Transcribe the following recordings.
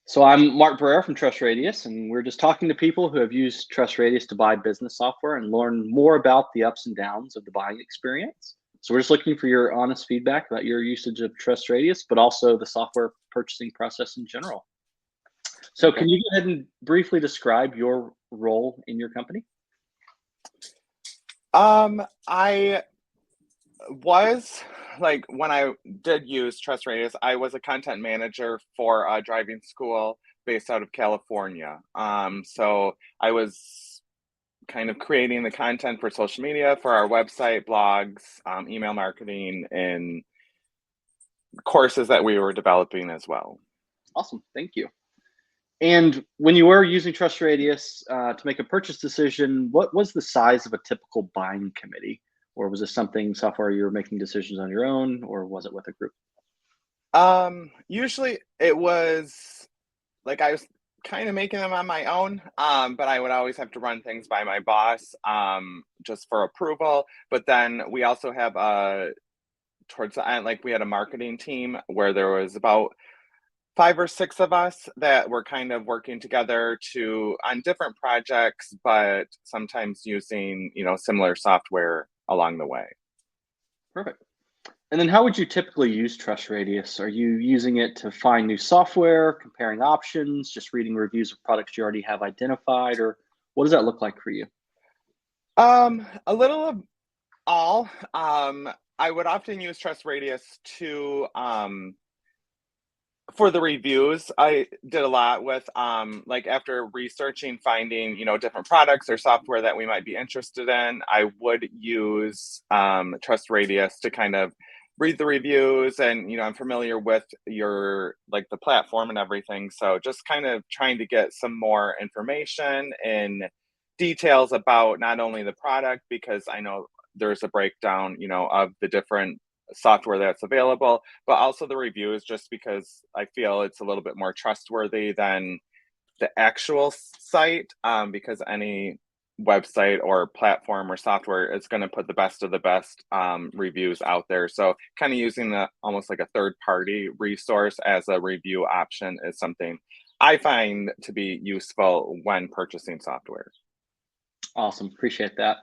So I'm Mark Barrera from TrustRadius, and we're just talking to people who have used TrustRadius to buy business software and learn more about the ups and downs of the buying experience. So we're just looking for your honest feedback about your usage of TrustRadius, but also the software purchasing process in general. So Okay. can you go ahead and briefly describe your role in your company? I was like when I did use TrustRadius, I was a content manager for a driving school based out of California. So I was kind of creating the content for social media, for our website, blogs, email marketing, and courses that we were developing as well. Awesome, thank you. And when you were using TrustRadius to make a purchase decision, what was the size of a typical buying committee? Or was this something software you were making decisions on your own, or was it with a group? Usually it was like I was kind of making them on my own, but I would always have to run things by my boss, just for approval. But then we also have towards the end, like we had a marketing team where there was about five or six of us that were kind of working together to on different projects, but sometimes using, similar software along the way. Perfect. And then how would you typically use TrustRadius? Are you using it to find new software, comparing options, just reading reviews of products you already have identified, or what does that look like for you? A little of all. I would often use TrustRadius to for the reviews. I did a lot with like after researching, finding, different products or software that we might be interested in, I would use TrustRadius to kind of read the reviews, and I'm familiar with your like the platform and everything. So just kind of trying to get some more information and details about not only the product, because I know there's a breakdown, of the different software that's available, but also the reviews, just because I feel it's a little bit more trustworthy than the actual site, because any website or platform or software is going to put the best of the best reviews out there. So kind of using the almost like a third party resource as a review option is something I find to be useful when purchasing software. Awesome, appreciate that.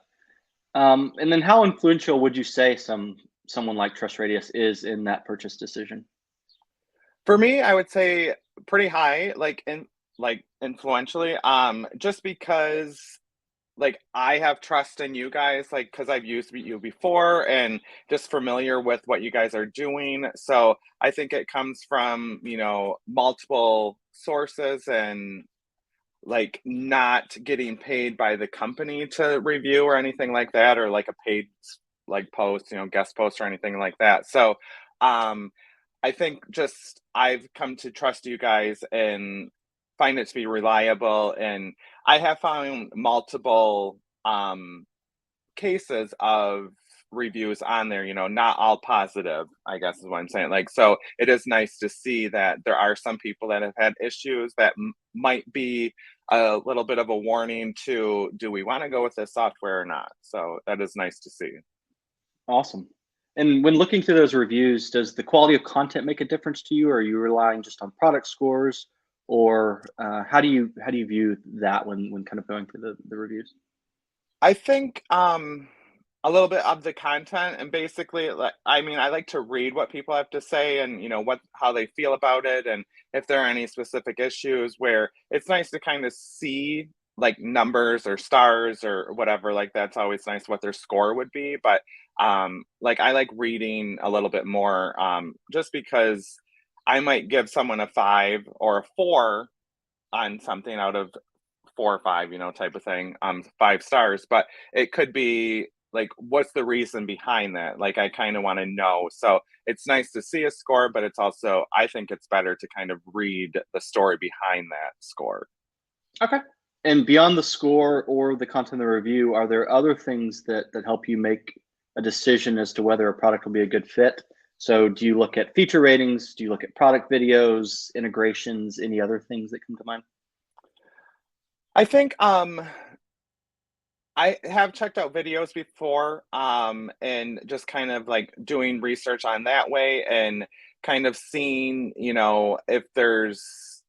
And then how influential would you say someone like TrustRadius is in that purchase decision? For me, I would say pretty high, like influentially, just because like I have trust in you guys, like because I've used you before and just familiar with what you guys are doing. So I think it comes from, multiple sources, and like not getting paid by the company to review or anything like that, or like a paid like post, guest post or anything like that. So um I think just I've come to trust you guys and find it to be reliable, and I have found multiple cases of reviews on there, not all positive, I guess is what I'm saying. Like, so it is nice to see that there are some people that have had issues that might be a little bit of a warning to, do we want to go with this software or not? So that is nice to see. Awesome. And when looking through those reviews, does the quality of content make a difference to you, or are you relying just on product scores, or how do you view that when kind of going through the reviews? I think a little bit of the content, and basically like I mean I like to read what people have to say, and what how they feel about it, and if there are any specific issues, where it's nice to kind of see like numbers or stars or whatever, like that's always nice what their score would be. But like I like reading a little bit more, just because I might give someone a 5 or a 4 on something out of 4 or 5, type of thing, 5 stars, but it could be like, what's the reason behind that? Like, I kind of want to know. So it's nice to see a score, but it's also, I think it's better to kind of read the story behind that score. Okay. And beyond the score or the content of the review, are there other things that help you make a decision as to whether a product will be a good fit? So do you look at feature ratings? Do you look at product videos, integrations, any other things that come to mind? I think I have checked out videos before, and just kind of like doing research on that way, and kind of seeing, if there's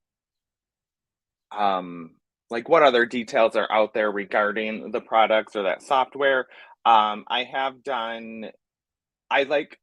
like what other details are out there regarding the products or that software. I have done, I like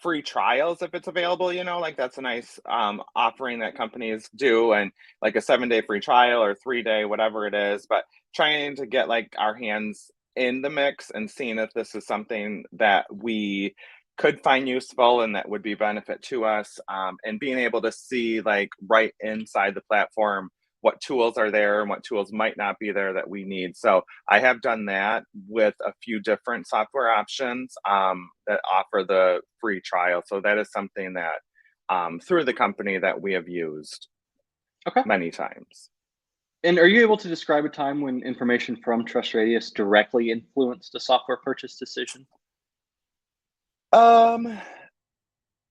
free trials if it's available, like that's a nice offering that companies do, and like a 7-day free trial or 3-day, whatever it is, but trying to get like our hands in the mix and seeing if this is something that we could find useful and that would be benefit to us, and being able to see like right inside the platform what tools are there and what tools might not be there that we need. So I have done that with a few different software options that offer the free trial. So that is something that through the company that we have used Okay. many times. And are you able to describe a time when information from TrustRadius directly influenced a software purchase decision? Um,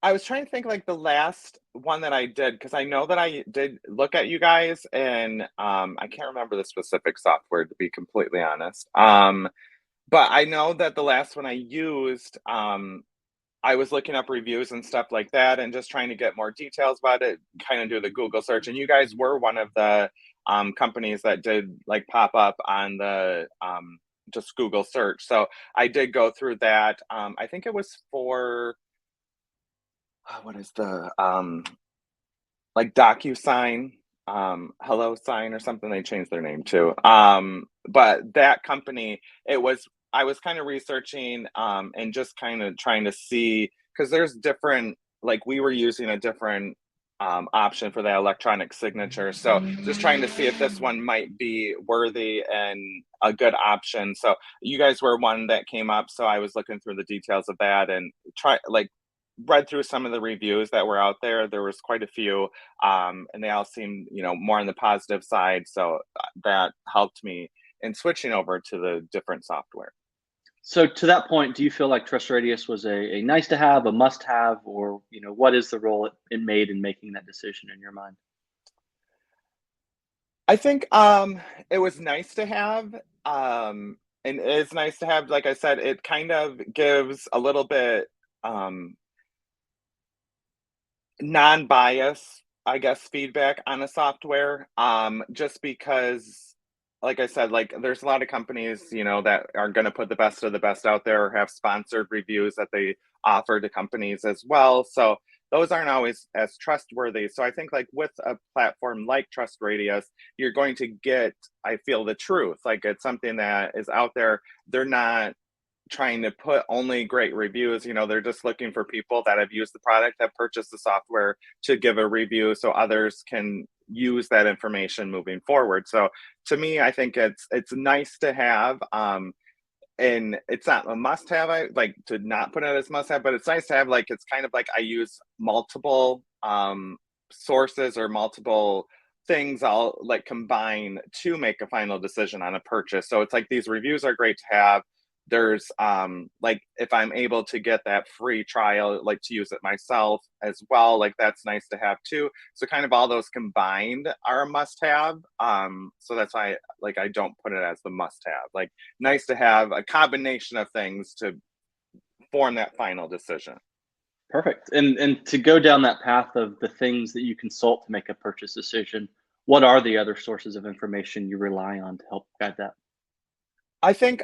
I was trying to think like the last one that I did, because I know that I did look at you guys, and I can't remember the specific software to be completely honest. But I know that the last one I used, I was looking up reviews and stuff like that and just trying to get more details about it, kind of do the Google search. And you guys were one of the companies that did like pop up on the just Google search. So I did go through that. I think it was for what is the like DocuSign, Hello Sign or something. They changed their name to. But that company, it was, I was kind of researching and just kind of trying to see, because there's different, like we were using a different option for that electronic signature. So just trying to see if this one might be worthy and a good option. So you guys were one that came up. So I was looking through the details of that and try like read through some of the reviews that were out there. There was quite a few, and they all seemed, more on the positive side. So that helped me in switching over to the different software. So to that point, do you feel like TrustRadius was a nice to have, a must have, or what is the role it made in making that decision in your mind? I think it was nice to have, and it's nice to have. Like I said, it kind of gives a little bit non-bias, I guess, feedback on a software, just because, like I said, like there's a lot of companies, that are going to put the best of the best out there or have sponsored reviews that they offer to companies as well. So those aren't always as trustworthy. So I think like with a platform like Trust Radius, you're going to get, I feel, the truth. Like it's something that is out there. They're not trying to put only great reviews. They're just looking for people that have used the product, have purchased the software, to give a review so others can use that information moving forward. So to me, I think it's nice to have, and it's not a must have. I like to not put it as must have, but it's nice to have. Like it's kind of like I use multiple sources or multiple things I'll like combine to make a final decision on a purchase. So it's like these reviews are great to have. There's like if I'm able to get that free trial, like to use it myself as well, like that's nice to have too. So kind of all those combined are a must have. So that's why like I don't put it as the must have. Like nice to have a combination of things to form that final decision. Perfect. And to go down that path of the things that you consult to make a purchase decision, what are the other sources of information you rely on to help guide that? I think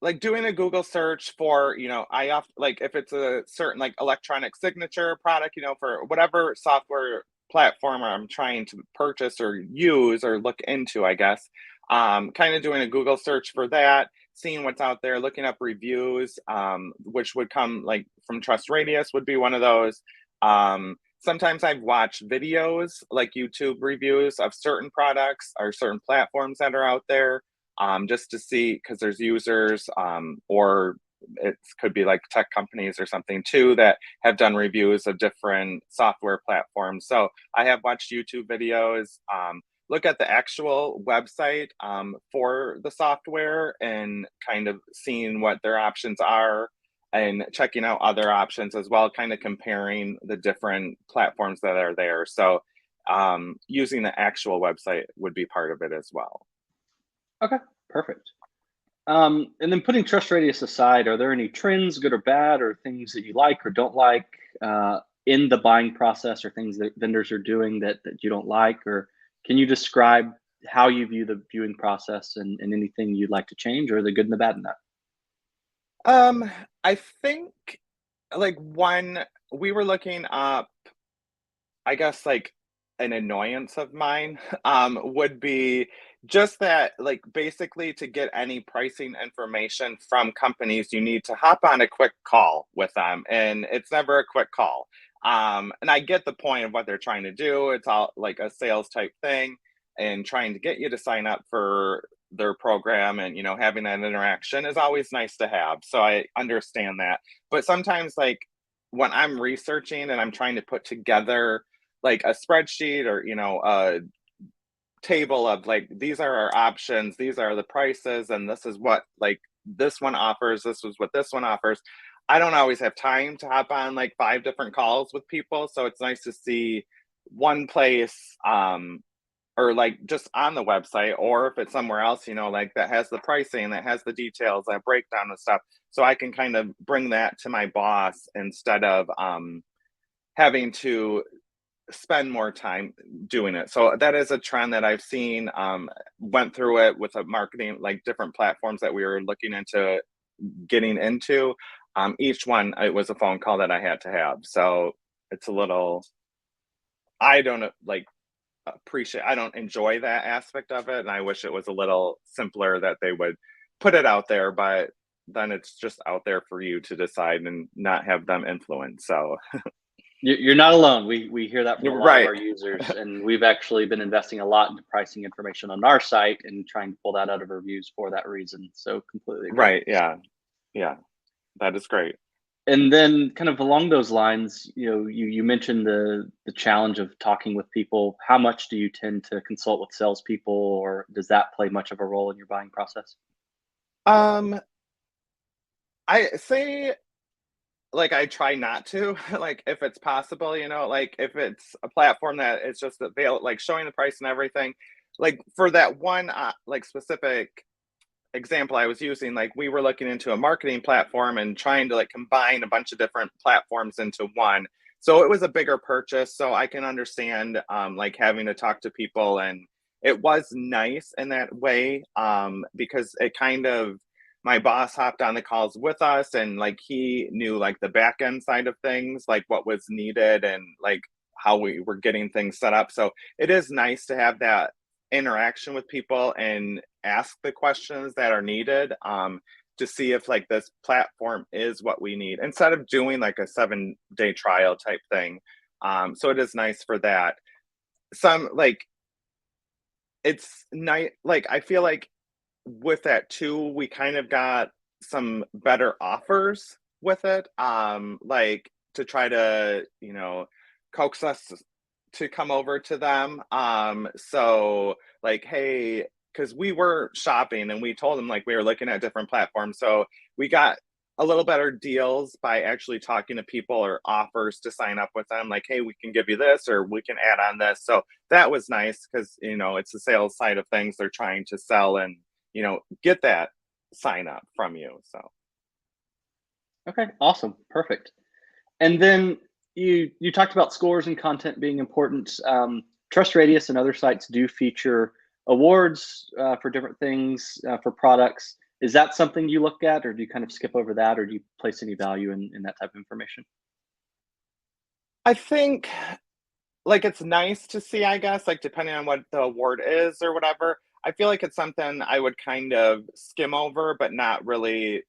like doing a Google search for, I often like if it's a certain like electronic signature product, for whatever software platform I'm trying to purchase or use or look into, I guess. Kind of doing a Google search for that, seeing what's out there, looking up reviews, which would come like from Trust Radius would be one of those. Sometimes I've watched videos like YouTube reviews of certain products or certain platforms that are out there, just to see, because there's users, or it could be like tech companies or something too that have done reviews of different software platforms. So I have watched YouTube videos, look at the actual website for the software and kind of seeing what their options are and checking out other options as well, kind of comparing the different platforms that are there. So using the actual website would be part of it as well. Okay, perfect. And then putting Trust Radius aside, are there any trends, good or bad, or things that you like or don't like in the buying process, or things that vendors are doing that you don't like, or Can you describe how you view the viewing process and anything you'd like to change, or the good and the bad in that? I think like one we were looking up, I guess like an annoyance of mine would be just that like basically to get any pricing information from companies you need to hop on a quick call with them, and it's never a quick call. And I get the point of what they're trying to do. It's all like a sales type thing and trying to get you to sign up for their program, and having that interaction is always nice to have, so I understand that. But sometimes like when I'm researching and I'm trying to put together like a spreadsheet or a table of like these are our options, these are the prices, and this is what like this one offers, this is what this one offers. I don't always have time to hop on like five different calls with people, so it's nice to see one place, or like just on the website, or if it's somewhere else, like that has the pricing, that has the details, that breakdown and stuff, so I can kind of bring that to my boss instead of having to spend more time doing it. So that is a trend that I've seen. Went through it with a marketing, like different platforms that we were looking into getting into. Each one, it was a phone call that I had to have. So it's a little, I don't like appreciate, I don't enjoy that aspect of it. And I wish it was a little simpler that they would put it out there, but then it's just out there for you to decide and not have them influence. So, You're not alone. We hear that from a lot of right, our users, and we've actually been investing a lot into pricing information on our site and trying to pull that out of reviews for that reason. So completely agree. right. Yeah. Yeah. That is great. And then kind of along those lines, you mentioned the challenge of talking with people. How much do you tend to consult with salespeople, or does that play much of a role in your buying process? Um, I say like I try not to, like if it's possible, like if it's a platform that it's just available, like showing the price and everything. Like for that one, like specific example I was using, like we were looking into a marketing platform and trying to like combine a bunch of different platforms into one. So it was a bigger purchase. So I can understand like having to talk to people, and it was nice in that way, because it kind of my boss hopped on the calls with us, and like he knew like the back end side of things, like what was needed and like how we were getting things set up. So it is nice to have that interaction with people and ask the questions that are needed, to see if like this platform is what we need instead of doing like a 7-day trial type thing. So it is nice for that. Some like it's nice, like I feel like with that too, we kind of got some better offers with it, like to try to coax us to come over to them. So like, hey, because we were shopping and we told them like we were looking at different platforms, so we got a little better deals by actually talking to people or offers to sign up with them, like hey, we can give you this or we can add on this. So that was nice because it's the sales side of things, they're trying to sell and get that sign up from you. So Okay, awesome, perfect. And then you talked about scores and content being important. TrustRadius and other sites do feature awards for different things for products. Is that something you look at, or do you kind of skip over that, or do you place any value in that type of information? I think like it's nice to see, I guess, like depending on what the award is or whatever. I feel like it's something I would kind of skim over, but not really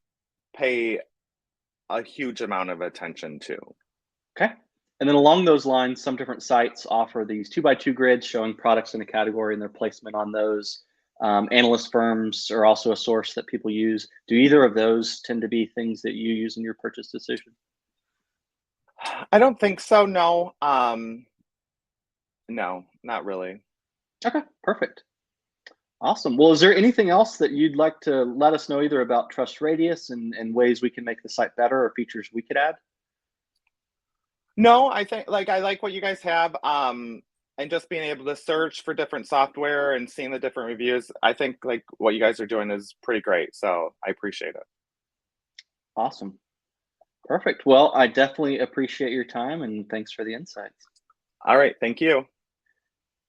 pay a huge amount of attention to. Okay. And then along those lines, some different sites offer these 2x2 grids showing products in a category and their placement on those. Analyst firms are also a source that people use. Do either of those tend to be things that you use in your purchase decision? I don't think so. No. No, not really. Okay, perfect. Awesome. Well, is there anything else that you'd like to let us know either about Trust Radius and ways we can make the site better, or features we could add? No, I think like I like what you guys have. And just being able to search for different software and seeing the different reviews. I think like what you guys are doing is pretty great. So I appreciate it. Awesome. Perfect. Well, I definitely appreciate your time and thanks for the insights. All right. Thank you.